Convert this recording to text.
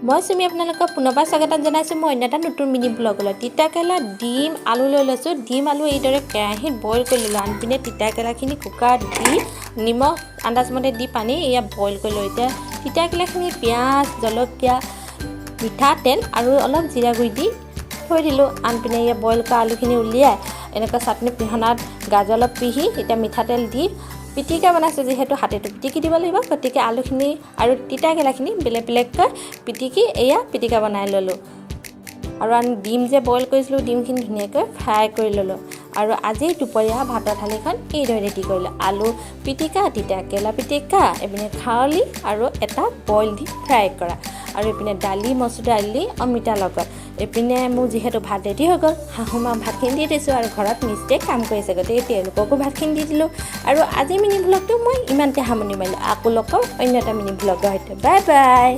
মই চুমি আপোনালোকক পুনৰবাৰ স্বাগতম জনাইছোঁ মই অন্য এটা নতুন মিনি ব্লগলৈ। তিতাকেৰেলা ডিম আলু লৈ লৈছোঁ। ডিম আলু এইদৰে কেৰাহীত বইল কৰি ল'লোঁ। আনপিনে তিতাকেৰেলাখিনি কুকাৰত দি নিমখ আন্দাজমতে দি পানী এয়া বইল কৰি লৈ এতিয়া তিতাকেৰেলাখিনি পিঁয়াজ জলকীয়া মিঠাতেল আৰু অলপ জিৰা গুড়ি দি থৈ দিলোঁ। আনপিনে এয়া বইল কৰা আলুখিনি উলিয়াই এনেকুৱা চাটনি পিহনাত গাজৰ অলপ পিহি এতিয়া মিঠাতেল দি পিটিকা বনাইছোঁ। যিহেতু হাতেটো পিটিকি দিব লাগিব, গতিকে আলুখিনি আৰু তিতাকেৰেলাখিনি বেলেগ বেলেগকৈ পিটিকি এয়া পিটিকা বনাই ল'লোঁ। আৰু ডিম যে বইল কৰিছিলোঁ ডিমখিনি ধুনীয়াকৈ ফ্ৰাই কৰি ল'লোঁ। আৰু আজি দুপৰীয়া ভাতৰ থালিখন এইদৰে ৰেডি কৰিলোঁ। আলু পিটিকা, তিতাকেৰেলা পিটিকা, এইপিনে খাৰলি আৰু এটা বইল দি ফ্ৰাই কৰা, আৰু এইপিনে দালি মচুৰ দালি অমিতাৰ লগত। এইপিনে মোৰ যিহেতু ভাত ৰেডি হৈ গ'ল, শাহুমাক ভাতখিনি দি দিছোঁ আৰু ঘৰত মিস্ত্ৰীয়ে কাম কৰিছে, গতিকে তেওঁলোককো ভাতখিনি দি দিলোঁ। আৰু আজি মিনি ব্লগটো মই ইমানতে সামৰণি মাৰিলোঁ। আকৌ লগ পাম অন্য এটা মিনি ব্লগৰ সৈতে। Bye bye.